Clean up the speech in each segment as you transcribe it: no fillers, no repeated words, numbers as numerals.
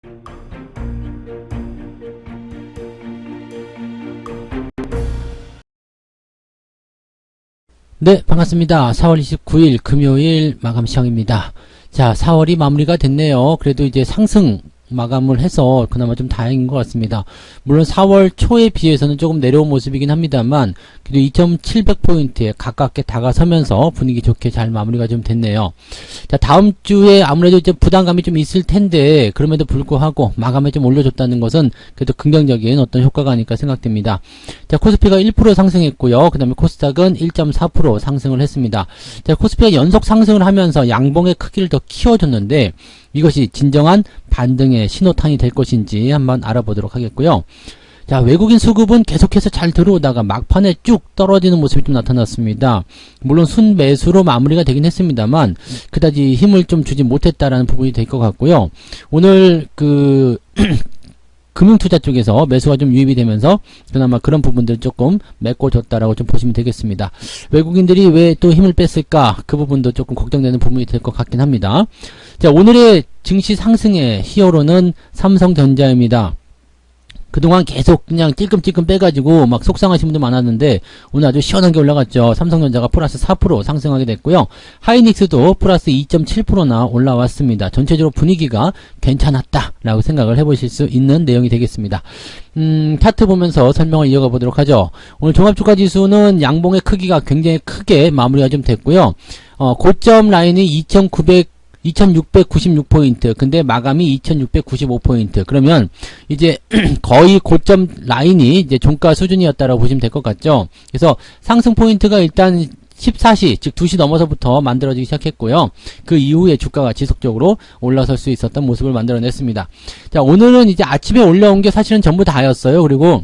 네, 반갑습니다. 4월 29일 금요일 마감 시황입니다. 자, 4월이 마무리가 됐네요. 그래도 이제 상승 마감을 해서 그나마 좀 다행인 것 같습니다. 물론 4월 초에 비해서는 조금 내려온 모습이긴 합니다만 그래도 2,700포인트에 가깝게 다가서면서 분위기 좋게 잘 마무리가 좀 됐네요. 자, 다음 주에 아무래도 이제 부담감이 좀 있을 텐데 그럼에도 불구하고 마감에 좀 올려줬다는 것은 그래도 긍정적인 어떤 효과가 아닐까 생각됩니다. 자, 코스피가 1% 상승했고요. 그 다음에 코스닥은 1.4% 상승을 했습니다. 자, 코스피가 연속 상승을 하면서 양봉의 크기를 더 키워줬는데 이것이 진정한 반등의 신호탄이 될 것인지 한번 알아보도록 하겠고요. 자, 외국인 수급은 계속해서 잘 들어오다가 막판에 쭉 떨어지는 모습이 좀 나타났습니다. 물론 순매수로 마무리가 되긴 했습니다만 그다지 힘을 좀 주지 못했다라는 부분이 될 것 같고요. 오늘 금융투자 쪽에서 매수가 좀 유입이 되면서 그나마 그런 부분들을 조금 메꿔줬다라고 좀 보시면 되겠습니다. 외국인들이 왜 또 힘을 뺐을까? 그 부분도 조금 걱정되는 부분이 될 것 같긴 합니다. 자, 오늘의 증시 상승의 히어로는 삼성전자입니다. 그동안 계속 그냥 찔끔찔끔 빼가지고 막 속상하신 분들 많았는데 오늘 아주 시원하게 올라갔죠. 삼성전자가 플러스 4% 상승하게 됐고요. 하이닉스도 플러스 2.7%나 올라왔습니다. 전체적으로 분위기가 괜찮았다라고 생각을 해보실 수 있는 내용이 되겠습니다. 차트 보면서 설명을 이어가 보도록 하죠. 오늘 종합주가지수는 양봉의 크기가 굉장히 크게 마무리가 좀 됐고요. 고점 라인이 2696포인트. 근데 마감이 2695포인트. 그러면 이제 거의 고점 라인이 이제 종가 수준이었다라고 보시면 될 것 같죠. 그래서 상승 포인트가 일단 14시, 즉 2시 넘어서부터 만들어지기 시작했고요. 그 이후에 주가가 지속적으로 올라설 수 있었던 모습을 만들어냈습니다. 자, 오늘은 이제 아침에 올라온 게 사실은 전부 다였어요. 그리고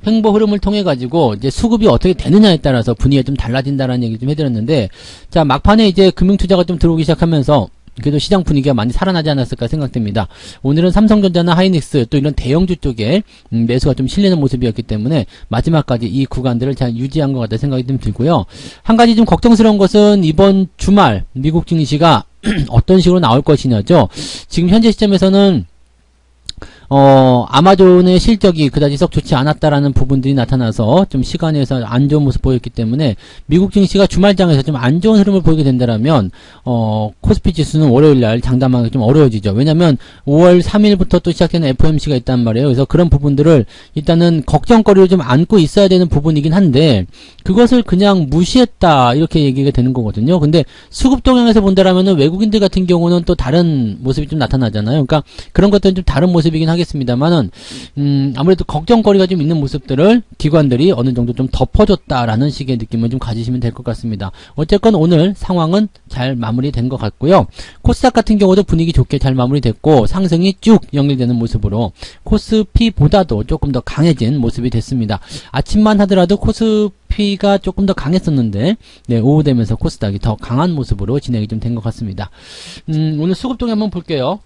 횡보 흐름을 통해 가지고 이제 수급이 어떻게 되느냐에 따라서 분위기가 좀 달라진다라는 얘기 좀 해드렸는데, 자, 막판에 이제 금융투자가 좀 들어오기 시작하면서 그래도 시장 분위기가 많이 살아나지 않았을까 생각됩니다. 오늘은 삼성전자나 하이닉스 또 이런 대형주 쪽에 매수가 좀 실리는 모습이었기 때문에 마지막까지 이 구간들을 잘 유지한 것 같다 생각이 좀 들고요. 한 가지 좀 걱정스러운 것은 이번 주말 미국 증시가 어떤 식으로 나올 것이냐죠. 지금 현재 시점에서는 아마존의 실적이 그다지 썩 좋지 않았다라는 부분들이 나타나서 좀 시간에서 안 좋은 모습 보였기 때문에 미국 증시가 주말장에서 좀 안 좋은 흐름을 보이게 된다라면 코스피 지수는 월요일날 장담하기 좀 어려워지죠. 왜냐면 5월 3일부터 또 시작되는 FOMC가 있단 말이에요. 그래서 그런 부분들을 일단은 걱정거리를 좀 안고 있어야 되는 부분이긴 한데 그것을 그냥 무시했다 이렇게 얘기가 되는 거거든요. 근데 수급 동향에서 본다라면은 외국인들 같은 경우는 또 다른 모습이 좀 나타나잖아요. 그러니까 그런 것들은 좀 다른 모습이긴 하겠습니다만은 아무래도 걱정거리가 좀 있는 모습들을 기관들이 어느 정도 좀 덮어줬다라는 식의 느낌을 좀 가지시면 될 것 같습니다. 어쨌건 오늘 상황은 잘 마무리된 것 같고요. 코스닥 같은 경우도 분위기 좋게 잘 마무리됐고 상승이 쭉 연결되는 모습으로 코스피보다도 조금 더 강해진 모습이 됐습니다. 아침만 하더라도 코스피가 조금 더 강했었는데 네, 오후 되면서 코스닥이 더 강한 모습으로 진행이 좀 된 것 같습니다. 오늘 수급동향 한번 볼게요.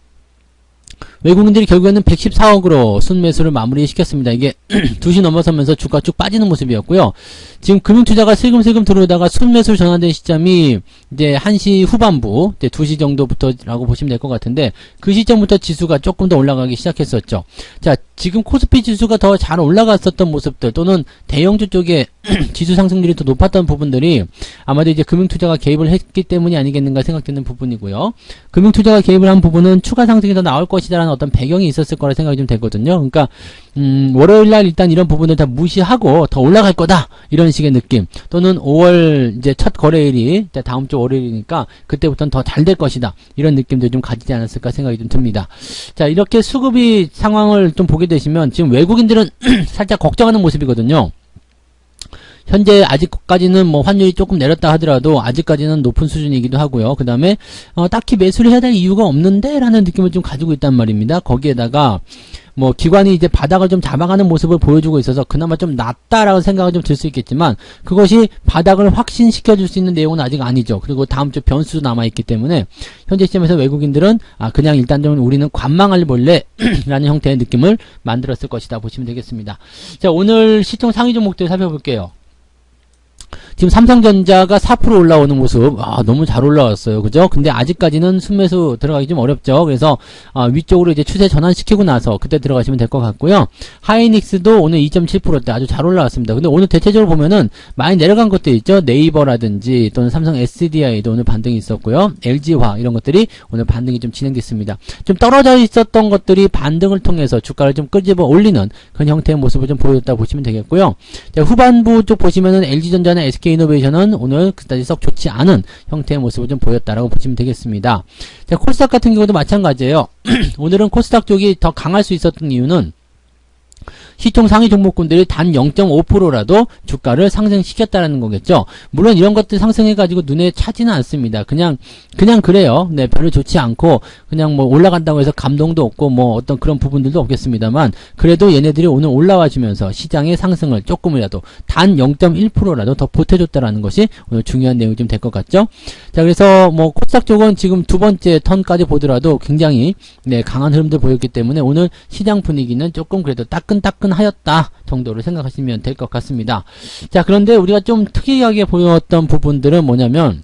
외국인들이 결국에는 114억으로 순매수를 마무리시켰습니다. 이게 2시 넘어서면서 주가 쭉 빠지는 모습이었고요. 지금 금융투자가 슬금슬금 들어오다가 순매수로 전환된 시점이 이제 1시 후반부, 이제 2시 정도부터라고 보시면 될 것 같은데 그 시점부터 지수가 조금 더 올라가기 시작했었죠. 자, 지금 코스피 지수가 더 잘 올라갔었던 모습들 또는 대형주 쪽에 지수 상승률이 더 높았던 부분들이 아마도 이제 금융투자가 개입을 했기 때문이 아니겠는가 생각되는 부분이고요. 금융투자가 개입을 한 부분은 추가 상승이 더 나올 것이다라는 어떤 배경이 있었을 거라 생각이 좀 되거든요. 그러니까 월요일날 일단 이런 부분을 다 무시하고 더 올라갈 거다 이런 식의 느낌 또는 5월 이제 첫 거래일이 다음 주 월요일이니까 그때부터는 더 잘 될 것이다 이런 느낌도 좀 가지지 않았을까 생각이 좀 듭니다. 자, 이렇게 수급이 상황을 좀 보게 되시면 지금 외국인들은 살짝 걱정하는 모습이거든요. 현재 아직까지는 뭐 환율이 조금 내렸다 하더라도 아직까지는 높은 수준이기도 하고요. 그 다음에 딱히 매수를 해야 될 이유가 없는데 라는 느낌을 좀 가지고 있단 말입니다. 거기에다가 뭐 기관이 이제 바닥을 좀 잡아가는 모습을 보여주고 있어서 그나마 좀 낫다라고 생각을 좀 들 수 있겠지만 그것이 바닥을 확신시켜 줄 수 있는 내용은 아직 아니죠. 그리고 다음 주 변수도 남아있기 때문에 현재 시점에서 외국인들은 그냥 일단 좀 우리는 관망할 볼래 라는 형태의 느낌을 만들었을 것이다 보시면 되겠습니다. 자, 오늘 시총 상위 종목들 살펴볼게요. 지금 삼성전자가 4% 올라오는 모습, 너무 잘 올라왔어요. 그죠? 근데 아직까지는 순매수 들어가기 좀 어렵죠. 그래서, 위쪽으로 이제 추세 전환시키고 나서 그때 들어가시면 될 것 같고요. 하이닉스도 오늘 2.7%대 아주 잘 올라왔습니다. 근데 오늘 대체적으로 보면은 많이 내려간 것들 있죠? 네이버라든지 또는 삼성 SDI도 오늘 반등이 있었고요. LG화 이런 것들이 오늘 반등이 좀 진행됐습니다. 좀 떨어져 있었던 것들이 반등을 통해서 주가를 좀 끄집어 올리는 그런 형태의 모습을 좀 보였다 보시면 되겠고요. 자, 후반부 쪽 보시면은 LG전자나 SK이노베이션은 오늘 그다지 썩 좋지 않은 형태의 모습을 좀 보였다라고 보시면 되겠습니다. 자, 코스닥 같은 경우도 마찬가지예요. 오늘은 코스닥 쪽이 더 강할 수 있었던 이유는 시총 상위 종목군들이 단 0.5%라도 주가를 상승시켰다는 거겠죠. 물론 이런 것들 상승해가지고 눈에 차지는 않습니다. 그냥 그래요. 네, 별로 좋지 않고 그냥 뭐 올라간다고 해서 감동도 없고 뭐 어떤 그런 부분들도 없겠습니다만 그래도 얘네들이 오늘 올라와주면서 시장의 상승을 조금이라도 단 0.1%라도 더 보태줬다라는 것이 오늘 중요한 내용이 좀 될 것 같죠. 자, 그래서 뭐 코스닥 쪽은 지금 두 번째 턴까지 보더라도 굉장히 강한 흐름들 보였기 때문에 오늘 시장 분위기는 조금 그래도 따끈하였다 정도로 생각하시면 될 것 같습니다. 자, 그런데 우리가 좀 특이하게 보였던 부분들은 뭐냐면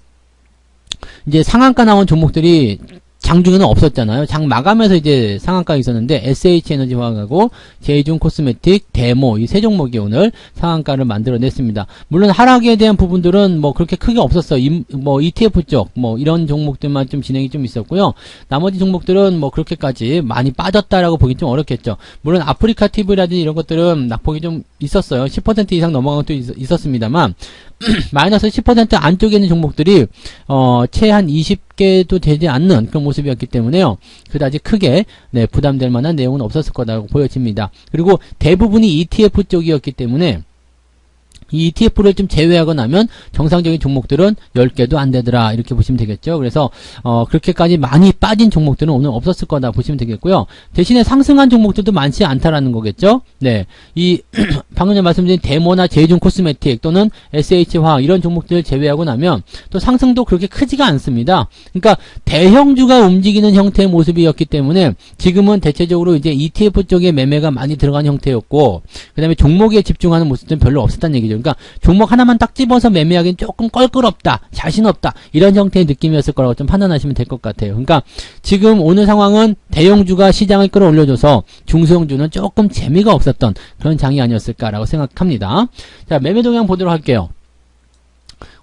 이제 상한가 나온 종목들이 장중에는 없었잖아요. 장 마감에서 이제 상한가가 있었는데 SH에너지화학하고 제이준 코스메틱, 데모 이 세 종목이 오늘 상한가를 만들어냈습니다. 물론 하락에 대한 부분들은 뭐 그렇게 크게 없었어요. 뭐 ETF 쪽 뭐 이런 종목들만 좀 진행이 좀 있었고요. 나머지 종목들은 뭐 그렇게까지 많이 빠졌다라고 보기 좀 어렵겠죠. 물론 아프리카 TV라든지 이런 것들은 낙폭이 좀 있었어요. 10% 이상 넘어간 것도 있었습니다만 마이너스 10% 안쪽에 있는 종목들이 채 한 20개도 되지 않는 그런 모습이었기 때문에요. 그다지 크게 부담될 만한 내용은 없었을 거라고 보여집니다. 그리고 대부분이 ETF 쪽이었기 때문에 이 ETF를 좀 제외하고 나면 정상적인 종목들은 10개도 안 되더라 이렇게 보시면 되겠죠. 그래서 그렇게까지 많이 빠진 종목들은 오늘 없었을 거다 보시면 되겠고요. 대신에 상승한 종목들도 많지 않다라는 거겠죠. 네, 이 방금 전에 말씀드린 데모나 제이준 코스메틱 또는 SH화학 이런 종목들을 제외하고 나면 또 상승도 그렇게 크지가 않습니다. 그러니까 대형주가 움직이는 형태의 모습이었기 때문에 지금은 대체적으로 이제 ETF 쪽에 매매가 많이 들어간 형태였고 그 다음에 종목에 집중하는 모습들은 별로 없었다는 얘기죠. 그러니까 종목 하나만 딱 집어서 매매하기는 조금 껄끄럽다, 자신 없다 이런 형태의 느낌이었을 거라고 좀 판단하시면 될 것 같아요. 그러니까 지금 오늘 상황은 대형주가 시장을 끌어올려줘서 중소형주는 조금 재미가 없었던 그런 장이 아니었을까라고 생각합니다. 자, 매매 동향 보도록 할게요.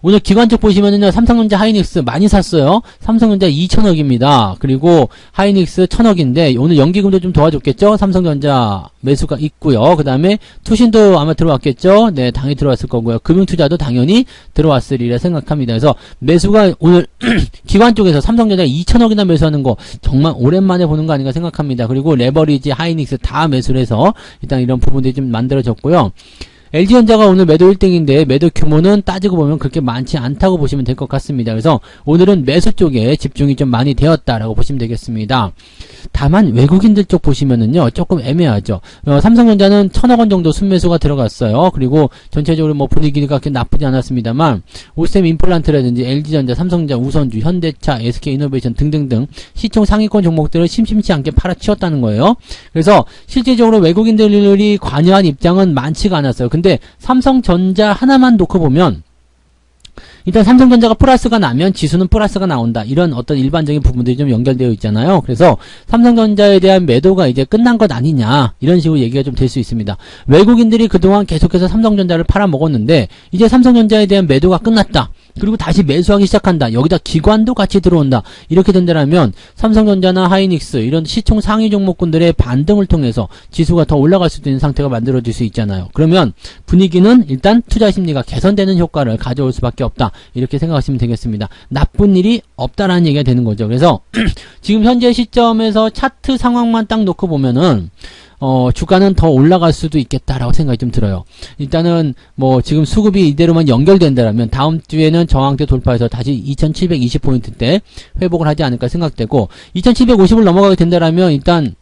오늘 기관 쪽 보시면은요, 삼성전자 하이닉스 많이 샀어요. 삼성전자 2,000억입니다. 그리고 하이닉스 1,000억인데, 오늘 연기금도 좀 도와줬겠죠? 삼성전자 매수가 있고요. 그 다음에 투신도 아마 들어왔겠죠? 네, 당연히 들어왔을 거고요. 금융투자도 당연히 들어왔으리라 생각합니다. 그래서 매수가 오늘 기관 쪽에서 삼성전자 2,000억이나 매수하는 거 정말 오랜만에 보는 거 아닌가 생각합니다. 그리고 레버리지, 하이닉스 다 매수를 해서 일단 이런 부분들이 좀 만들어졌고요. LG전자가 오늘 매도 1등인데 매도 규모는 따지고 보면 그렇게 많지 않다고 보시면 될 것 같습니다. 그래서 오늘은 매수 쪽에 집중이 좀 많이 되었다라고 보시면 되겠습니다. 다만 외국인들 쪽 보시면은요 조금 애매하죠. 삼성전자는 1,000억원 정도 순매수가 들어갔어요. 그리고 전체적으로 뭐 분위기가 그렇게 나쁘지 않았습니다만 오셈 임플란트라든지 LG전자, 삼성전자, 우선주, 현대차, SK이노베이션 등등등 시총 상위권 종목들을 심심치 않게 팔아치웠다는 거예요. 그래서 실제적으로 외국인들이 관여한 입장은 많지가 않았어요. 근데 삼성전자 하나만 놓고 보면 일단 삼성전자가 플러스가 나면 지수는 플러스가 나온다. 이런 어떤 일반적인 부분들이 좀 연결되어 있잖아요. 그래서 삼성전자에 대한 매도가 이제 끝난 것 아니냐. 이런 식으로 얘기가 좀 될 수 있습니다. 외국인들이 그동안 계속해서 삼성전자를 팔아먹었는데 이제 삼성전자에 대한 매도가 끝났다. 그리고 다시 매수하기 시작한다. 여기다 기관도 같이 들어온다. 이렇게 된다면 삼성전자나 하이닉스 이런 시총 상위 종목군들의 반등을 통해서 지수가 더 올라갈 수도 있는 상태가 만들어질 수 있잖아요. 그러면 분위기는 일단 투자 심리가 개선되는 효과를 가져올 수밖에 없다. 이렇게 생각하시면 되겠습니다. 나쁜 일이 없다라는 얘기가 되는 거죠. 그래서 지금 현재 시점에서 차트 상황만 딱 놓고 보면은 주가는 더 올라갈 수도 있겠다라고 생각이 좀 들어요. 일단은 뭐 지금 수급이 이대로만 연결된다라면 다음 주에는 저항대 돌파해서 다시 2720포인트대 회복을 하지 않을까 생각되고 2750을 넘어가게 된다라면 일단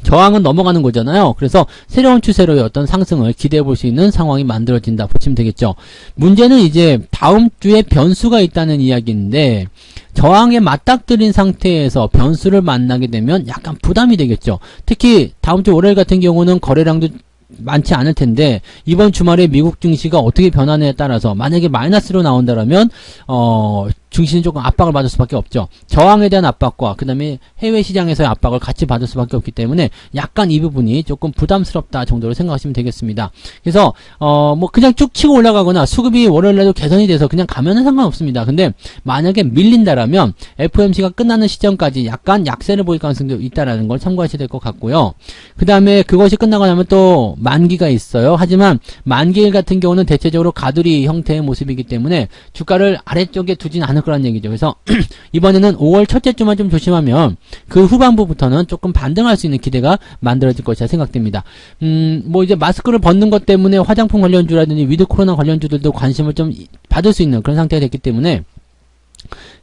저항은 넘어가는 거잖아요. 그래서 새로운 추세로의 어떤 상승을 기대해 볼 수 있는 상황이 만들어진다 보시면 되겠죠. 문제는 이제 다음 주에 변수가 있다는 이야기인데 저항에 맞닥뜨린 상태에서 변수를 만나게 되면 약간 부담이 되겠죠. 특히 다음 주 월요일 같은 경우는 거래량도 많지 않을 텐데 이번 주말에 미국 증시가 어떻게 변하느냐에 따라서 만약에 마이너스로 나온다라면 증시는 조금 압박을 받을 수밖에 없죠. 저항에 대한 압박과 그 다음에 해외 시장에서의 압박을 같이 받을 수밖에 없기 때문에 약간 이 부분이 조금 부담스럽다 정도로 생각하시면 되겠습니다. 그래서 뭐 그냥 쭉 치고 올라가거나 수급이 월요일날도 개선이 돼서 그냥 가면은 상관없습니다. 근데 만약에 밀린다라면 FOMC가 끝나는 시점까지 약간 약세를 보일 가능성도 있다라는 걸 참고하셔야 될 것 같고요. 그 다음에 그것이 끝나고 나면 또 만기가 있어요. 하지만 만기일 같은 경우는 대체적으로 가두리 형태의 모습이기 때문에 주가를 아래쪽에 두진 않을 거란 얘기죠. 그래서 이번에는 5월 첫째 주만 좀 조심하면 그 후반부부터는 조금 반등할 수 있는 기대가 만들어질 것이라 생각됩니다. 뭐 이제 마스크를 벗는 것 때문에 화장품 관련주라든지 위드 코로나 관련주들도 관심을 좀 받을 수 있는 그런 상태가 됐기 때문에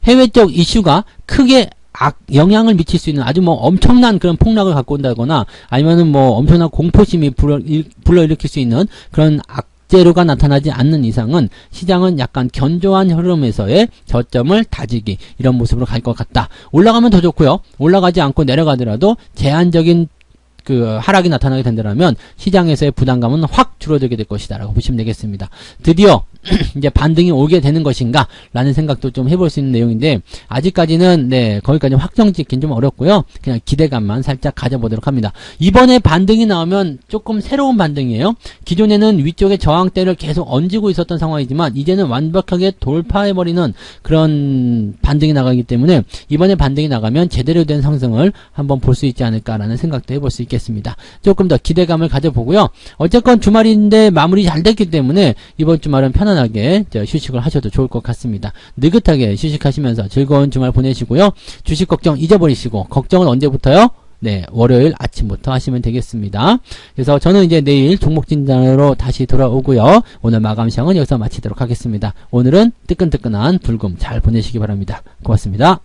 해외적 이슈가 크게 영향을 미칠 수 있는 아주 뭐 엄청난 그런 폭락을 갖고 온다거나 아니면은 뭐 엄청난 공포심이 불러일으킬 수 있는 그런 재료가 나타나지 않는 이상은 시장은 약간 견조한 흐름에서의 저점을 다지기 이런 모습으로 갈 것 같다. 올라가면 더 좋고요. 올라가지 않고 내려가더라도 제한적인 그 하락이 나타나게 된다면 시장에서의 부담감은 확 줄어들게 될 것이다 라고 보시면 되겠습니다. 드디어 이제 반등이 오게 되는 것인가 라는 생각도 좀 해볼 수 있는 내용인데 아직까지는 네 거기까지 확정 짓긴 좀 어렵고요. 그냥 기대감만 살짝 가져보도록 합니다. 이번에 반등이 나오면 조금 새로운 반등이에요. 기존에는 위쪽에 저항대를 계속 얹고 있었던 상황이지만 이제는 완벽하게 돌파해버리는 그런 반등이 나가기 때문에 이번에 반등이 나가면 제대로 된 상승을 한번 볼 수 있지 않을까라는 생각도 해볼 수 있겠습니다. 조금 더 기대감을 가져보고요. 어쨌건 주말인데 마무리 잘 됐기 때문에 이번 주말은 편안하게 휴식을 하셔도 좋을 것 같습니다. 느긋하게 휴식하시면서 즐거운 주말 보내시고요. 주식 걱정 잊어버리시고 걱정은 언제부터요? 네, 월요일 아침부터 하시면 되겠습니다. 그래서 저는 이제 내일 종목 진단으로 다시 돌아오고요. 오늘 마감 시간은 여기서 마치도록 하겠습니다. 오늘은 뜨끈뜨끈한 불금 잘 보내시기 바랍니다. 고맙습니다.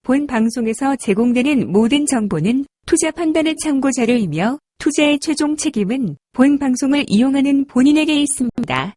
본 방송에서 제공되는 모든 정보는 투자 판단의 참고 자료이며 투자의 최종 책임은 본 방송을 이용하는 본인에게 있습니다.